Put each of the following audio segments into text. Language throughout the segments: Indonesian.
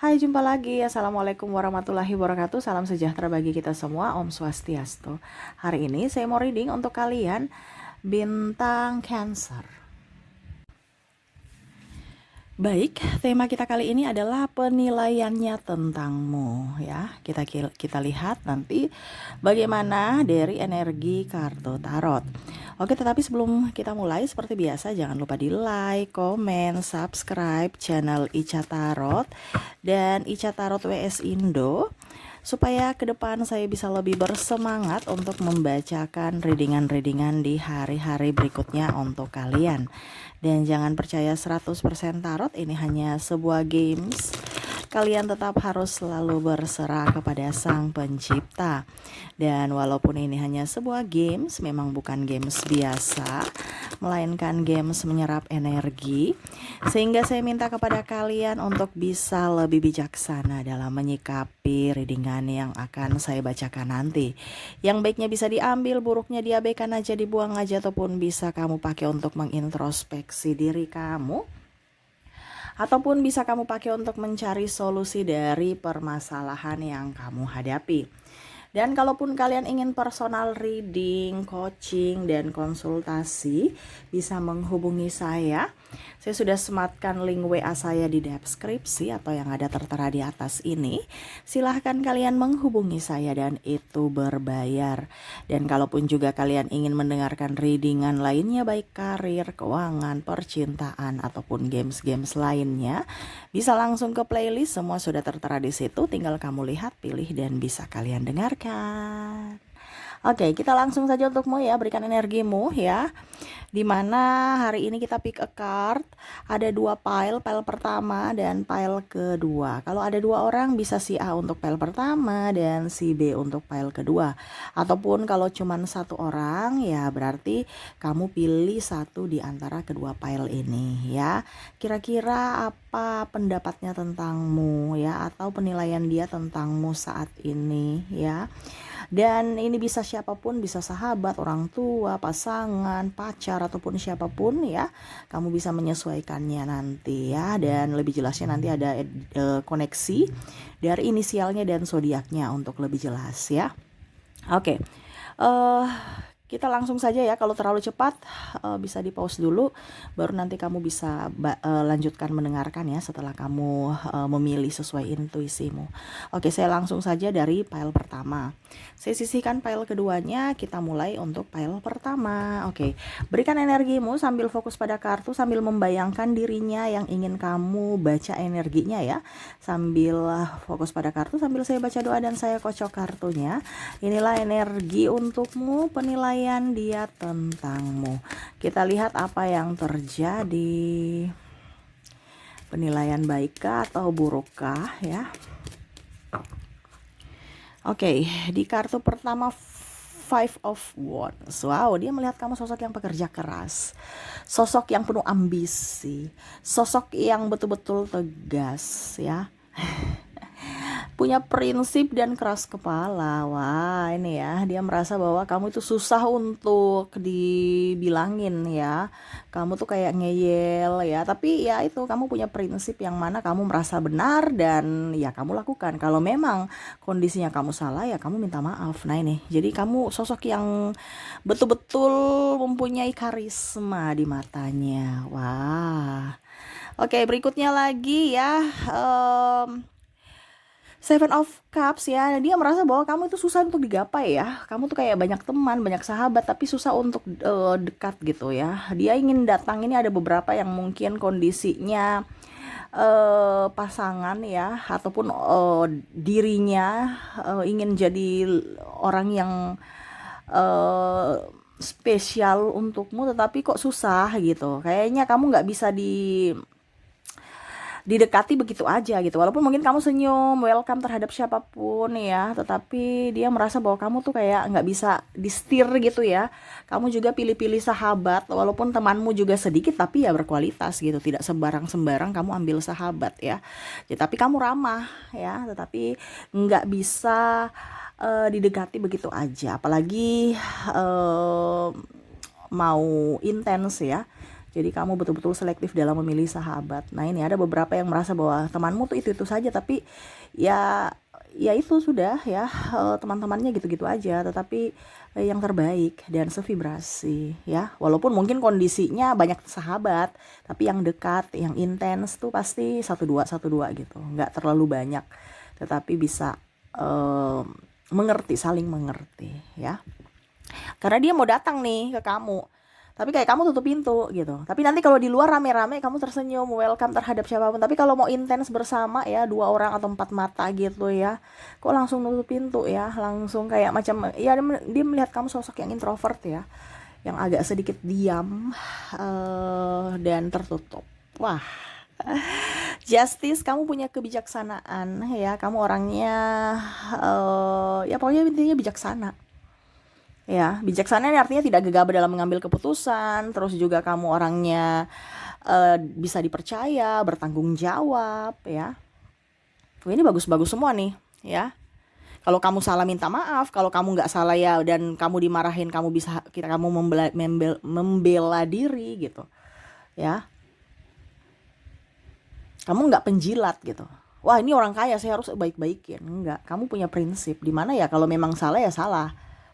Hai, jumpa lagi. Assalamualaikum warahmatullahi wabarakatuh. Salam sejahtera bagi kita semua. Om Swastiastu. Hari ini saya mau reading untuk kalian bintang Cancer. Baik, tema kita kali ini adalah penilaiannya tentangmu ya. Kita lihat nanti bagaimana dari energi kartu tarot. Oke, tetapi sebelum kita mulai seperti biasa jangan lupa di-like, komen, subscribe channel Ica Tarot dan Ica Tarot WS Indo supaya ke depan saya bisa lebih bersemangat untuk membacakan readingan-readingan di hari-hari berikutnya untuk kalian. Dan jangan percaya 100% tarot, ini hanya sebuah games. Kalian tetap harus selalu berserah kepada Sang Pencipta. Dan walaupun ini hanya sebuah games, memang bukan games biasa, melainkan games menyerap energi. Sehingga saya minta kepada kalian untuk bisa lebih bijaksana dalam menyikapi readingan yang akan saya bacakan nanti. Yang baiknya bisa diambil, buruknya diabaikan aja, dibuang aja, ataupun bisa kamu pakai untuk mengintrospeksi diri kamu, ataupun bisa kamu pakai untuk mencari solusi dari permasalahan yang kamu hadapi. Dan kalaupun kalian ingin personal reading, coaching, dan konsultasi, bisa menghubungi saya. Saya sudah sematkan link WA saya di deskripsi atau yang ada tertera di atas ini. Silahkan kalian menghubungi saya dan itu berbayar. Dan kalaupun juga kalian ingin mendengarkan readingan lainnya, baik karir, keuangan, percintaan, ataupun games-games lainnya, bisa langsung ke playlist, semua sudah tertera di situ. Tinggal kamu lihat, pilih, dan bisa kalian dengarkan. Oke, kita langsung saja untukmu ya, berikan energimu ya. Dimana hari ini kita pick a card, ada dua pile pertama dan pile kedua. Kalau ada dua orang bisa si A untuk pile pertama dan si B untuk pile kedua. Ataupun kalau cuma satu orang ya berarti kamu pilih satu di antara kedua pile ini ya. Kira-kira apa pendapatnya tentangmu ya, atau penilaian dia tentangmu saat ini ya. Dan ini bisa siapapun, bisa sahabat, orang tua, pasangan, pacar, ataupun siapapun ya. Kamu bisa menyesuaikannya nanti ya. Dan lebih jelasnya nanti ada koneksi dari inisialnya dan zodiaknya untuk lebih jelas ya. Oke. Kita langsung saja ya, kalau terlalu cepat bisa di pause dulu, baru nanti kamu bisa lanjutkan mendengarkan ya setelah kamu memilih sesuai intuisimu. Oke, saya langsung saja dari pile pertama. Saya sisihkan pile keduanya, kita mulai untuk pile pertama. Oke, berikan energimu sambil fokus pada kartu, sambil membayangkan dirinya yang ingin kamu baca energinya ya. Sambil fokus pada kartu, sambil saya baca doa dan saya kocok kartunya. Inilah energi untukmu, penilaian dia tentangmu. Kita lihat apa yang terjadi. Penilaian baikkah atau burukkah ya? Oke, di kartu pertama Five of Wands. Wow, dia melihat kamu sosok yang pekerja keras, sosok yang penuh ambisi, sosok yang betul-betul tegas ya. Punya prinsip dan keras kepala. Wah, ini ya, dia merasa bahwa kamu itu susah untuk dibilangin ya. Kamu tuh kayak ngeyel ya, tapi ya itu, kamu punya prinsip yang mana kamu merasa benar dan ya kamu lakukan. Kalau memang kondisinya kamu salah ya kamu minta maaf. Nah ini, jadi kamu sosok yang betul-betul mempunyai karisma di matanya. Wah. Oke, berikutnya lagi ya. Seven of Cups ya, dia merasa bahwa kamu itu susah untuk digapai ya. Kamu tuh kayak banyak teman, banyak sahabat, tapi susah untuk dekat gitu ya. Dia ingin datang, ini ada beberapa yang mungkin kondisinya pasangan ya, ataupun dirinya ingin jadi orang yang spesial untukmu, tetapi kok susah gitu. Kayaknya kamu nggak bisa didekati begitu aja gitu. Walaupun mungkin kamu senyum, welcome terhadap siapapun ya, tetapi dia merasa bahwa kamu tuh kayak nggak bisa di-steer gitu ya. Kamu juga pilih-pilih sahabat, walaupun temanmu juga sedikit tapi ya berkualitas gitu. Tidak sembarang-sembarang kamu ambil sahabat ya. Ya tapi kamu ramah ya, tetapi nggak bisa didekati begitu aja. Apalagi mau intens ya. Jadi kamu betul-betul selektif dalam memilih sahabat. Nah ini ada beberapa yang merasa bahwa temanmu tuh itu saja, tapi ya ya itu sudah ya, teman-temannya gitu-gitu aja, tetapi yang terbaik dan sevibrasi ya. Walaupun mungkin kondisinya banyak sahabat, tapi yang dekat, yang intens tuh pasti satu dua gitu, nggak terlalu banyak, tetapi bisa eh, mengerti, saling mengerti ya. Karena dia mau datang nih ke kamu, tapi kayak kamu tutup pintu gitu. Tapi nanti kalau di luar rame-rame kamu tersenyum, welcome terhadap siapapun. Tapi kalau mau intens bersama ya, dua orang atau empat mata gitu ya, kok langsung nutup pintu ya, langsung kayak macam ya, dia melihat kamu sosok yang introvert ya, yang agak sedikit diam dan tertutup. Wah, Justice, kamu punya kebijaksanaan ya, kamu orangnya ya pokoknya intinya bijaksana. Ya, bijaksana ini artinya tidak gegabah dalam mengambil keputusan, terus juga kamu orangnya bisa dipercaya, bertanggung jawab ya. Wah, ini bagus-bagus semua nih ya. Kalau kamu salah minta maaf, kalau kamu nggak salah ya dan kamu dimarahin, kamu bisa kamu membela diri gitu ya. Kamu nggak penjilat gitu. Wah ini orang kaya saya harus baik-baikin. Enggak, kamu punya prinsip di mana ya kalau memang salah ya salah.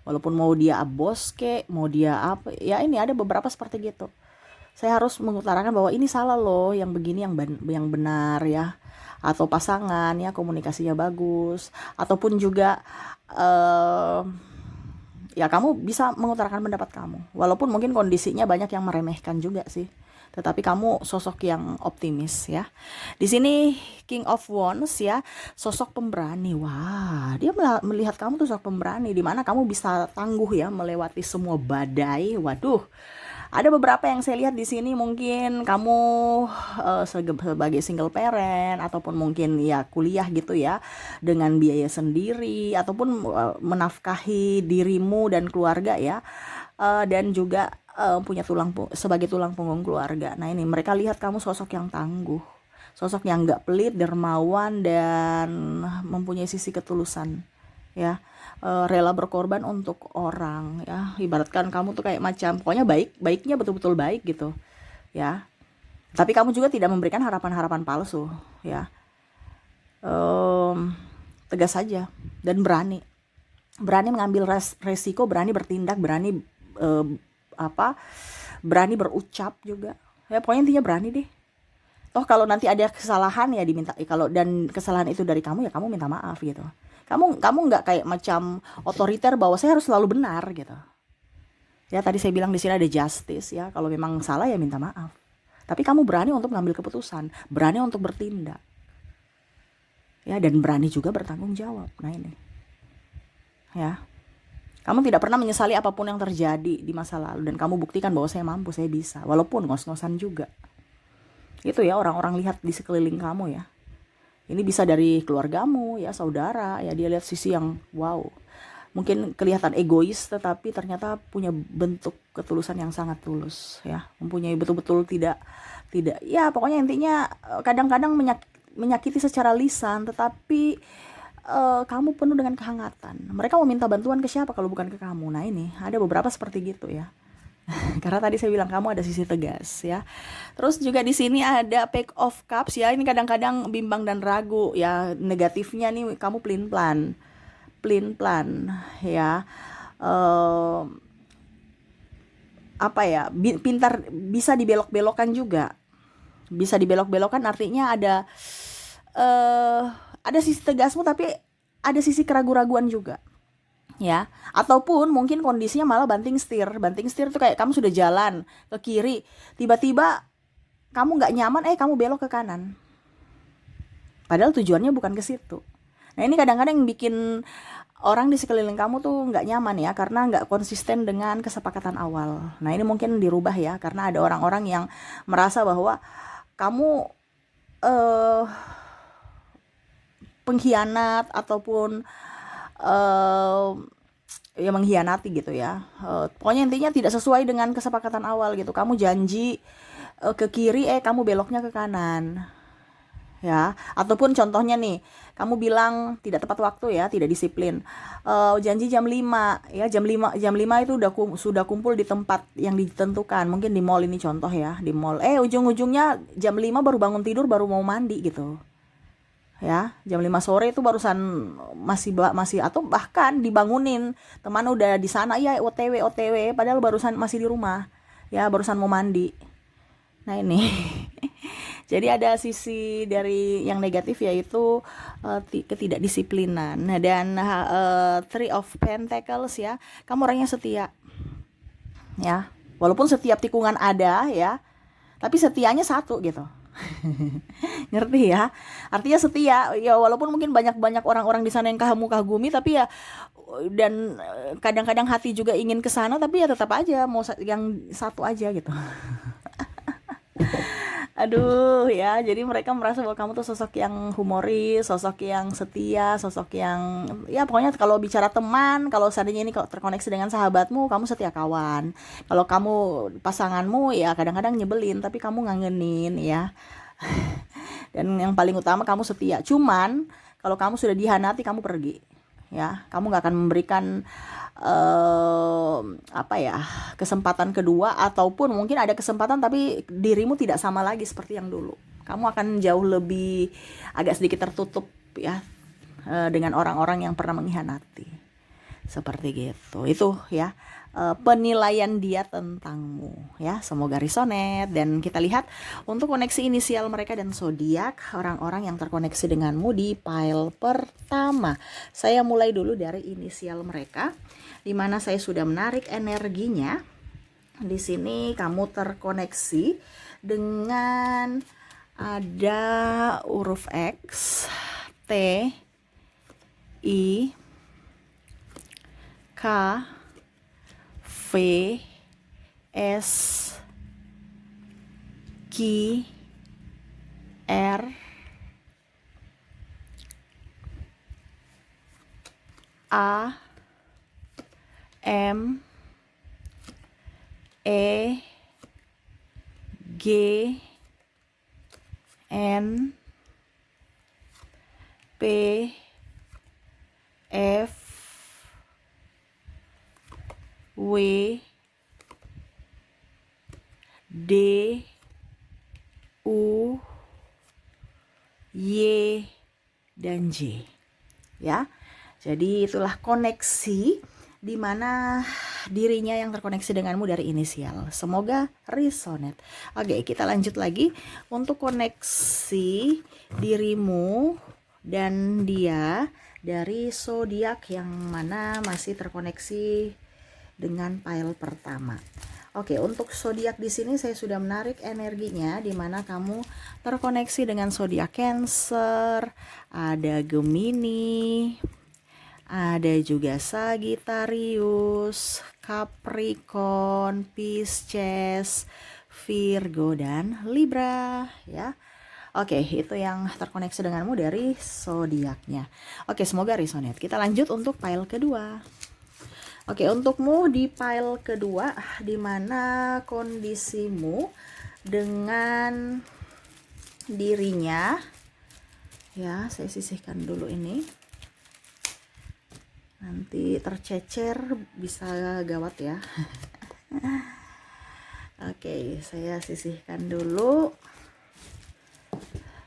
Walaupun mau dia bos kek, mau dia apa, ya ini ada beberapa seperti gitu. Saya harus mengutarakan bahwa ini salah loh, yang begini yang benar ya. Atau pasangan ya komunikasinya bagus, ataupun juga eh ya kamu bisa mengutarakan pendapat kamu. Walaupun mungkin kondisinya banyak yang meremehkan juga sih. Tetapi kamu sosok yang optimis ya. Di sini King of Wands ya, sosok pemberani. Wah, dia melihat kamu tuh sosok pemberani, di mana kamu bisa tangguh ya melewati semua badai. Waduh, ada beberapa yang saya lihat di sini, mungkin kamu sebagai single parent ataupun mungkin ya kuliah gitu ya dengan biaya sendiri, ataupun menafkahi dirimu dan keluarga ya, dan juga punya sebagai tulang punggung keluarga. Nah ini mereka lihat kamu sosok yang tangguh, sosok yang nggak pelit, dermawan, dan mempunyai sisi ketulusan ya, rela berkorban untuk orang ya. Ibaratkan kamu tuh kayak macam pokoknya baiknya betul-betul baik gitu ya, tapi kamu juga tidak memberikan harapan-harapan palsu ya. Tegas saja dan berani mengambil resiko, berani bertindak, berani apa berani berucap juga ya, pokoknya intinya berani deh. Toh kalau nanti ada kesalahan ya diminta, kalau dan kesalahan itu dari kamu ya kamu minta maaf gitu. Kamu nggak kayak macam otoriter bahwa saya harus selalu benar gitu ya. Tadi saya bilang di sini ada justice ya, kalau memang salah ya minta maaf, tapi kamu berani untuk mengambil keputusan, berani untuk bertindak ya, dan berani juga bertanggung jawab. Nah ini ya, kamu tidak pernah menyesali apapun yang terjadi di masa lalu, dan kamu buktikan bahwa saya mampu, saya bisa, walaupun ngos-ngosan juga. Itu ya orang-orang lihat di sekeliling kamu ya. Ini bisa dari keluargamu ya, saudara ya, dia lihat sisi yang wow. Mungkin kelihatan egois, tetapi ternyata punya bentuk ketulusan yang sangat tulus ya. Mempunyai betul-betul tidak ya pokoknya intinya kadang-kadang menyakiti secara lisan, tetapi kamu penuh dengan kehangatan. Mereka mau minta bantuan ke siapa kalau bukan ke kamu. Nah ini ada beberapa seperti gitu ya. Karena tadi saya bilang kamu ada sisi tegas ya. Terus juga di sini ada Page of Cups ya. Ini kadang-kadang bimbang dan ragu ya. Negatifnya nih kamu pelin-pelan ya. Apa ya? Pintar, bisa dibelok-belokan juga. Bisa dibelok-belokan artinya ada sisi tegasmu, tapi ada sisi keraguan-raguan juga ya. Ataupun mungkin kondisinya malah banting setir tuh kayak kamu sudah jalan ke kiri, tiba-tiba kamu nggak nyaman, kamu belok ke kanan, padahal tujuannya bukan ke situ. Nah ini kadang-kadang yang bikin orang di sekeliling kamu tuh nggak nyaman ya, karena nggak konsisten dengan kesepakatan awal. Nah ini mungkin dirubah ya, karena ada orang-orang yang merasa bahwa kamu pengkhianat ataupun ya mengkhianati gitu ya. Pokoknya intinya tidak sesuai dengan kesepakatan awal gitu. Kamu janji ke kiri, kamu beloknya ke kanan ya. Ataupun contohnya nih, kamu bilang tidak tepat waktu ya, tidak disiplin. Janji jam 5 ya, jam 5 itu sudah kumpul di tempat yang ditentukan. Mungkin di mall ini contoh ya, di mall. Ujung-ujungnya jam 5 baru bangun tidur, baru mau mandi gitu. Ya, jam 5 sore itu barusan masih atau bahkan dibangunin teman udah di sana ya, OTW padahal barusan masih di rumah. Ya, barusan mau mandi. Nah, ini. Jadi ada sisi dari yang negatif yaitu ketidakdisiplinan. Nah, dan Three of Pentacles ya, kamu orangnya setia. Ya, walaupun setiap tikungan ada ya, tapi setianya satu gitu. Ngerti ya? Artinya setia ya, walaupun mungkin banyak orang-orang di sana yang kamu kagumi, tapi ya, dan kadang-kadang hati juga ingin ke sana, tapi ya tetap aja mau yang satu aja gitu. Aduh ya, jadi mereka merasa bahwa kamu tuh sosok yang humoris, sosok yang setia, sosok yang ya pokoknya kalau bicara teman, kalau seandainya ini kalau terkoneksi dengan sahabatmu, kamu setia kawan. Kalau kamu pasanganmu ya kadang-kadang nyebelin, tapi kamu ngangenin ya. Dan yang paling utama kamu setia. Cuman kalau kamu sudah dihianati, kamu pergi. Ya, kamu nggak akan memberikan apa ya, kesempatan kedua, ataupun mungkin ada kesempatan tapi dirimu tidak sama lagi seperti yang dulu. Kamu akan jauh lebih agak sedikit tertutup ya, dengan orang-orang yang pernah mengkhianati. Seperti gitu. Itu ya, penilaian dia tentangmu ya. Semoga resonate. Dan kita lihat untuk koneksi inisial mereka dan zodiak orang-orang yang terkoneksi denganmu di pile pertama. Saya mulai dulu dari inisial mereka, di mana saya sudah menarik energinya. Di sini kamu terkoneksi dengan ada huruf X, T, I, K, V, S, Q, R, A, M, E, G, N, P, F, W, D, U, Y, dan J. Ya. Jadi itulah koneksi di mana dirinya yang terkoneksi denganmu dari inisial. Semoga resonate. Oke, kita lanjut lagi untuk koneksi dirimu dan dia dari zodiak yang mana masih terkoneksi dengan pile pertama. Oke, untuk zodiak di sini saya sudah menarik energinya, di mana kamu terkoneksi dengan zodiak Cancer, ada Gemini, ada juga Sagittarius, Capricorn, Pisces, Virgo, dan Libra ya. Oke, itu yang terkoneksi denganmu dari zodiaknya. Oke, semoga resonate. Kita lanjut untuk pile kedua. Oke, untukmu di pile kedua, di mana kondisimu dengan dirinya ya, saya sisihkan dulu ini. Nanti tercecer bisa gawat ya. Oke, saya sisihkan dulu.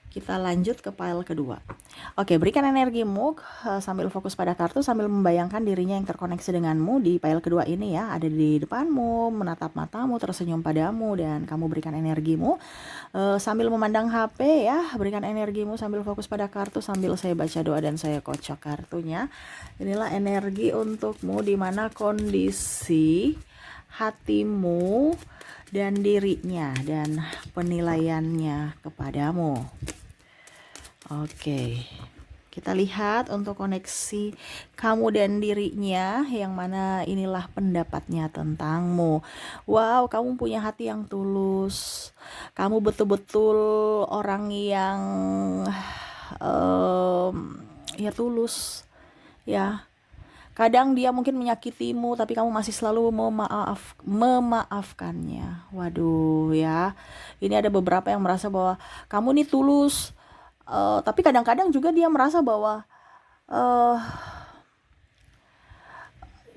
Kita lanjut ke pile kedua. Oke, berikan energimu sambil fokus pada kartu, sambil membayangkan dirinya yang terkoneksi denganmu di pile kedua ini ya. Ada di depanmu, menatap matamu, tersenyum padamu, dan kamu berikan energimu sambil memandang HP ya. Berikan energimu sambil fokus pada kartu, sambil saya baca doa dan saya kocok kartunya. Inilah energi untukmu, di mana kondisi hatimu dan dirinya dan penilaiannya kepadamu. Oke, kita lihat untuk koneksi kamu dan dirinya, yang mana inilah pendapatnya tentangmu. Wow, kamu punya hati yang tulus. Kamu betul-betul orang yang ya tulus ya. Kadang dia mungkin menyakitimu, tapi kamu masih selalu memaafkannya. Waduh ya, ini ada beberapa yang merasa bahwa kamu nih tulus, Tapi kadang-kadang juga dia merasa bahwa eh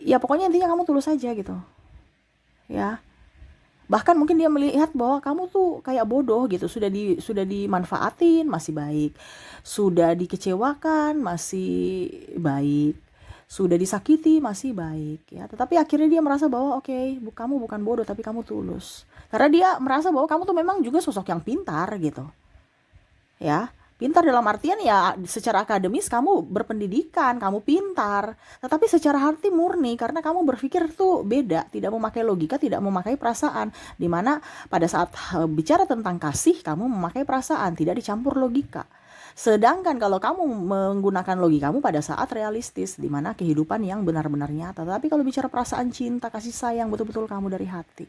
ya pokoknya intinya kamu tulus aja gitu ya. Bahkan mungkin dia melihat bahwa kamu tuh kayak bodoh gitu, sudah dimanfaatin masih baik, sudah dikecewakan masih baik, sudah disakiti masih baik ya. Tetapi akhirnya dia merasa bahwa oke, kamu bukan bodoh tapi kamu tulus. Karena dia merasa bahwa kamu tuh memang juga sosok yang pintar gitu. Ya, pintar dalam artian ya secara akademis kamu berpendidikan, kamu pintar, tetapi secara hati murni karena kamu berpikir tuh beda, tidak memakai logika, tidak memakai perasaan. Dimana pada saat bicara tentang kasih, kamu memakai perasaan, tidak dicampur logika. Sedangkan kalau kamu menggunakan logikamu pada saat realistis, di mana kehidupan yang benar-benar nyata. Tapi kalau bicara perasaan cinta, kasih sayang, betul-betul kamu dari hati.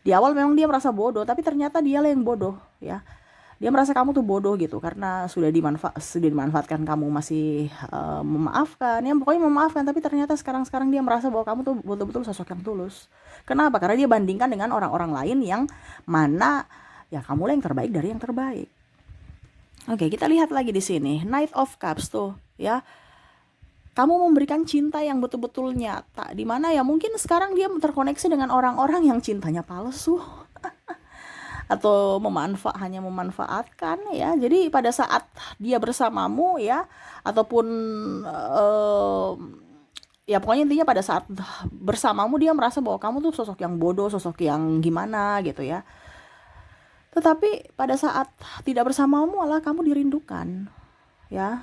Di awal memang dia merasa bodoh, tapi ternyata dialah yang bodoh ya. Dia merasa kamu tuh bodoh gitu karena sudah dimanfaatkan, kamu masih memaafkan ya, pokoknya memaafkan, tapi ternyata sekarang dia merasa bahwa kamu tuh betul-betul sosok yang tulus. Kenapa? Karena dia bandingkan dengan orang-orang lain yang mana ya kamu lah yang terbaik dari yang terbaik. Oke, kita lihat lagi di sini Knight of Cups tuh ya. Kamu memberikan cinta yang betul-betul nyata, dimana ya mungkin sekarang dia terkoneksi dengan orang-orang yang cintanya palsu atau hanya memanfaatkan ya. Jadi pada saat dia bersamamu ya, ataupun eh, ya pokoknya intinya pada saat bersamamu dia merasa bahwa kamu tuh sosok yang bodoh, sosok yang gimana gitu ya. Tetapi pada saat tidak bersamamu malah kamu dirindukan ya.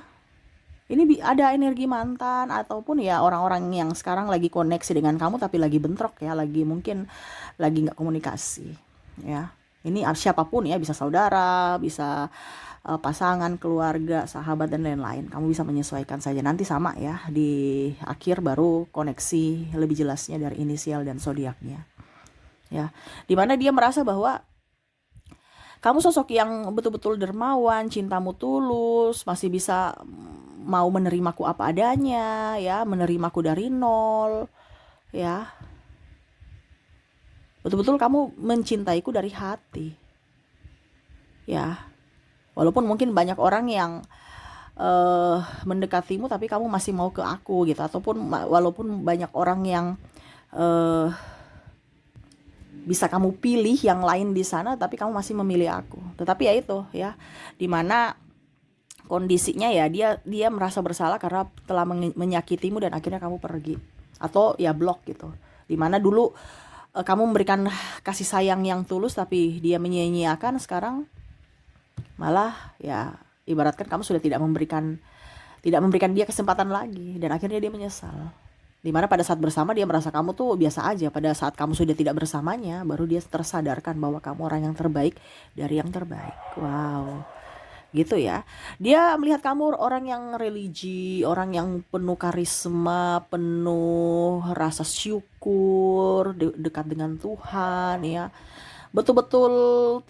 Ini ada energi mantan ataupun ya orang-orang yang sekarang lagi koneksi dengan kamu tapi lagi bentrok ya, lagi mungkin lagi nggak komunikasi ya. Ini siapapun ya, bisa saudara, bisa pasangan, keluarga, sahabat dan lain-lain. Kamu bisa menyesuaikan saja, nanti sama ya, di akhir baru koneksi lebih jelasnya dari inisial dan zodiaknya ya. Dimana dia merasa bahwa kamu sosok yang betul-betul dermawan, cintamu tulus, masih bisa mau menerimaku apa adanya ya, menerimaku dari nol ya. Betul-betul kamu mencintaiku dari hati ya. Walaupun mungkin banyak orang yang mendekatimu tapi kamu masih mau ke aku gitu, ataupun walaupun banyak orang yang uh, bisa kamu pilih yang lain di sana tapi kamu masih memilih aku. Tetapi ya itu ya, dimana kondisinya ya dia merasa bersalah karena telah menyakitimu dan akhirnya kamu pergi atau ya blok gitu. Dimana dulu kamu memberikan kasih sayang yang tulus tapi dia menyia-nyiakan, sekarang malah ya ibaratkan kamu sudah tidak memberikan dia kesempatan lagi dan akhirnya dia menyesal. Dimana pada saat bersama dia merasa kamu tuh biasa aja, pada saat kamu sudah tidak bersamanya baru dia tersadarkan bahwa kamu orang yang terbaik dari yang terbaik. Wow, gitu ya. Dia melihat kamu orang yang religi, orang yang penuh karisma, penuh rasa syukur, dekat dengan Tuhan ya, betul-betul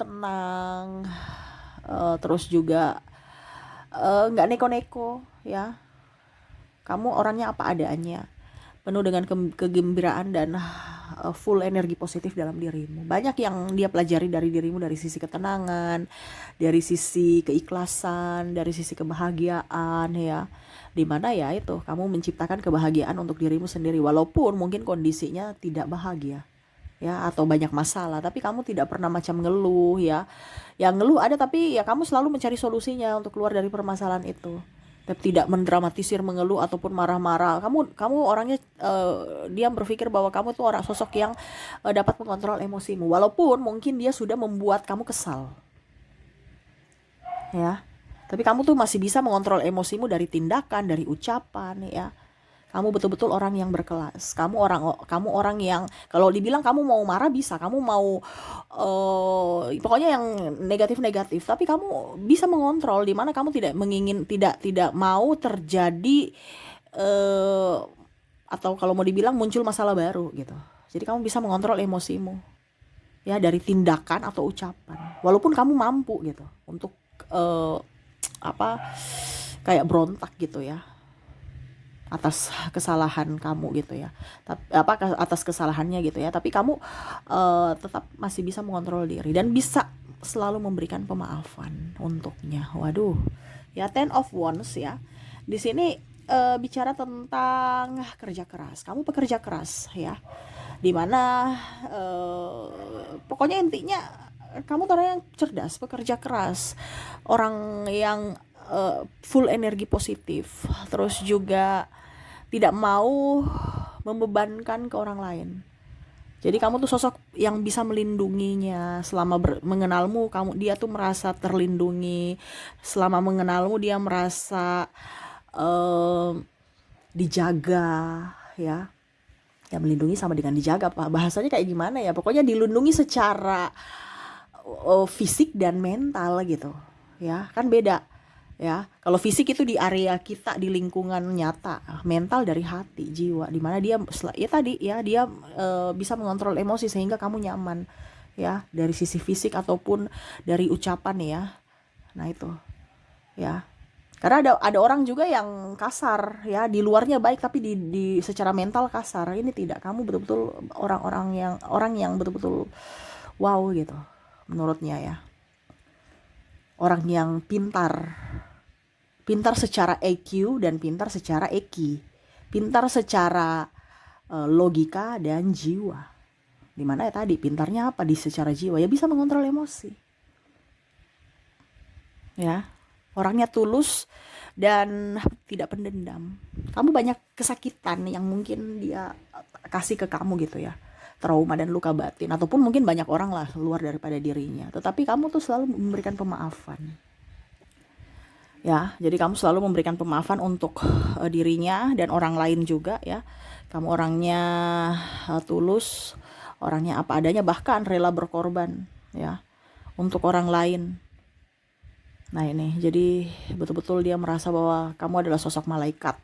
tenang, terus juga nggak neko-neko ya. Kamu orangnya apa adanya, penuh dengan kegembiraan dan full energi positif dalam dirimu. Banyak yang dia pelajari dari dirimu, dari sisi ketenangan, dari sisi keikhlasan, dari sisi kebahagiaan ya. Dimana ya itu, kamu menciptakan kebahagiaan untuk dirimu sendiri walaupun mungkin kondisinya tidak bahagia ya, atau banyak masalah, tapi kamu tidak pernah macam ngeluh ya. Yang ngeluh ada tapi ya kamu selalu mencari solusinya untuk keluar dari permasalahan itu. Tapi tidak mendramatisir, mengeluh ataupun marah-marah. Kamu orangnya dia berpikir bahwa kamu tuh orang sosok yang dapat mengontrol emosimu walaupun mungkin dia sudah membuat kamu kesal ya. Tapi kamu tuh masih bisa mengontrol emosimu dari tindakan, dari ucapan ya. Kamu betul-betul orang yang berkelas. Kamu orang yang kalau dibilang kamu mau marah bisa, kamu mau pokoknya yang negatif-negatif, tapi kamu bisa mengontrol, di mana kamu tidak mau terjadi atau kalau mau dibilang muncul masalah baru gitu. Jadi kamu bisa mengontrol emosimu ya, dari tindakan atau ucapan. Walaupun kamu mampu gitu untuk kayak berontak gitu ya. atas kesalahan kamu gitu ya. Tapi atas kesalahannya gitu ya. Tapi kamu tetap masih bisa mengontrol diri dan bisa selalu memberikan pemaafan untuknya. Waduh. Ya, Ten of Wands ya. Di sini bicara tentang kerja keras. Kamu pekerja keras ya. Dimana pokoknya intinya kamu orang yang cerdas, pekerja keras, orang yang full energi positif, terus juga tidak mau membebankan ke orang lain. Jadi kamu tuh sosok yang bisa melindunginya selama mengenalmu. Dia tuh merasa terlindungi selama mengenalmu. Dia merasa dijaga ya. Ya, melindungi sama dengan dijaga, Pak. Bahasanya kayak gimana ya? Pokoknya dilindungi secara fisik dan mental gitu. Ya, kan beda. Ya, kalau fisik itu di area kita, di lingkungan nyata, mental dari hati, jiwa, dimana dia ya tadi ya, dia bisa mengontrol emosi sehingga kamu nyaman ya, dari sisi fisik ataupun dari ucapan ya. Nah itu ya, karena ada orang juga yang kasar ya, di luarnya baik tapi di secara mental kasar. Ini tidak, kamu betul-betul orang yang betul-betul wow gitu menurutnya ya, orang yang pintar secara EQ dan pintar secara EQ, pintar secara logika dan jiwa. Dimana ya tadi pintarnya apa di secara jiwa ya, bisa mengontrol emosi ya, orangnya tulus dan tidak pendendam. Kamu banyak kesakitan yang mungkin dia kasih ke kamu gitu ya, trauma dan luka batin, ataupun mungkin banyak orang lah luar daripada dirinya, tetapi kamu tuh selalu memberikan pemaafan ya. Jadi kamu selalu memberikan pemaafan untuk dirinya dan orang lain juga ya. Kamu orangnya tulus, orangnya apa adanya, bahkan rela berkorban ya untuk orang lain. Nah ini, jadi betul-betul dia merasa bahwa kamu adalah sosok malaikat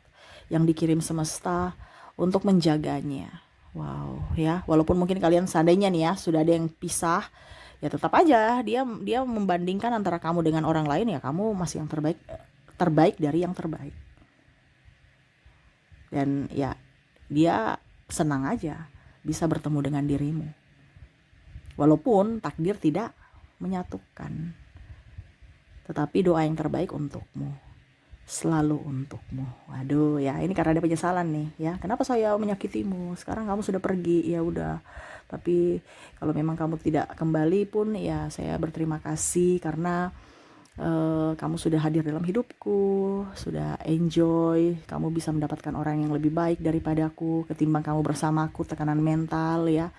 yang dikirim semesta untuk menjaganya. Wow ya, walaupun mungkin kalian seandainya nih ya sudah ada yang pisah, ya tetap aja dia membandingkan antara kamu dengan orang lain, ya kamu masih yang terbaik dari yang terbaik. Dan ya dia senang aja bisa bertemu dengan dirimu, walaupun takdir tidak menyatukan. Tetapi doa yang terbaik untukmu, selalu untukmu. Waduh ya, ini karena ada penyesalan nih ya. Kenapa saya menyakitimu? Sekarang kamu sudah pergi, ya udah. Tapi kalau memang kamu tidak kembali pun ya saya berterima kasih karena kamu sudah hadir dalam hidupku, sudah enjoy. Kamu bisa mendapatkan orang yang lebih baik daripadaku ketimbang kamu bersamaku, tekanan mental ya.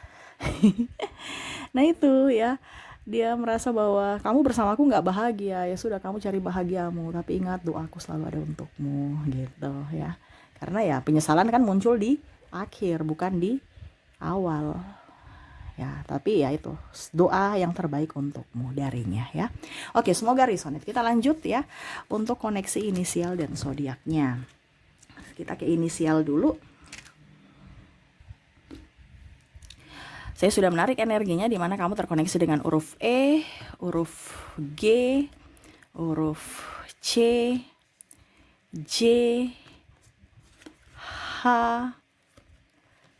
Nah itu ya, dia merasa bahwa kamu bersamaku nggak bahagia, ya sudah kamu cari bahagiamu, tapi ingat doaku selalu ada untukmu gitu ya. Karena ya penyesalan kan muncul di akhir, bukan di awal ya. Tapi ya itu doa yang terbaik untukmu darinya ya. Oke, semoga resonate. Kita lanjut ya untuk koneksi inisial dan zodiaknya. Kita ke inisial dulu. Saya sudah menarik energinya di mana kamu terkoneksi dengan huruf E, huruf G, huruf C, J, H,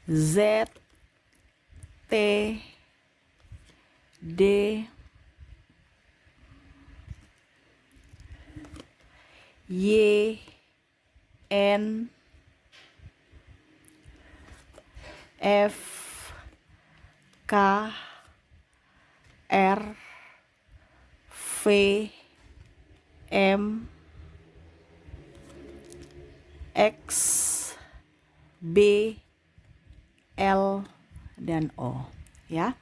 Z, T, D, Y, N, F, K, R, V, M, X, B, L, dan O ya.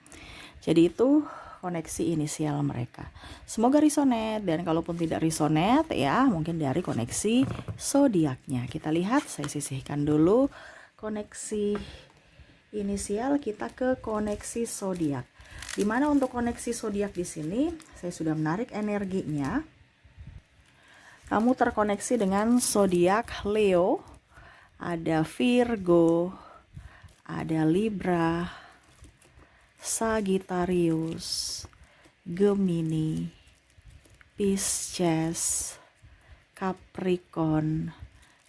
Jadi itu koneksi inisial mereka. Semoga resonate, dan kalaupun tidak resonate ya mungkin dari koneksi zodiaknya. Kita lihat, saya sisihkan dulu koneksi inisial, kita ke koneksi zodiak. Dimana untuk koneksi zodiak di sini saya sudah menarik energinya. Kamu terkoneksi dengan zodiak Leo, ada Virgo, ada Libra, Sagittarius, Gemini, Pisces, Capricorn,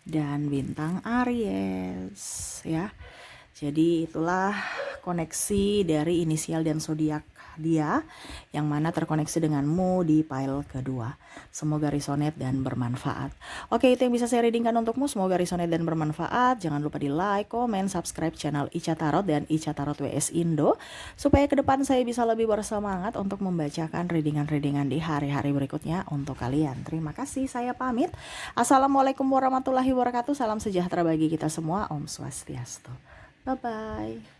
dan bintang Aries ya. Jadi itulah koneksi dari inisial dan zodiak dia yang mana terkoneksi denganmu di pile kedua. Semoga resonate dan bermanfaat. Oke, itu yang bisa saya readingkan untukmu. Semoga resonate dan bermanfaat. Jangan lupa di like, komen, subscribe channel Ica Tarot dan Ica Tarot WS Indo supaya ke depan saya bisa lebih bersemangat untuk membacakan readingan-readingan di hari-hari berikutnya untuk kalian. Terima kasih, saya pamit. Assalamualaikum warahmatullahi wabarakatuh. Salam sejahtera bagi kita semua. Om Swastiastu. Bye-bye.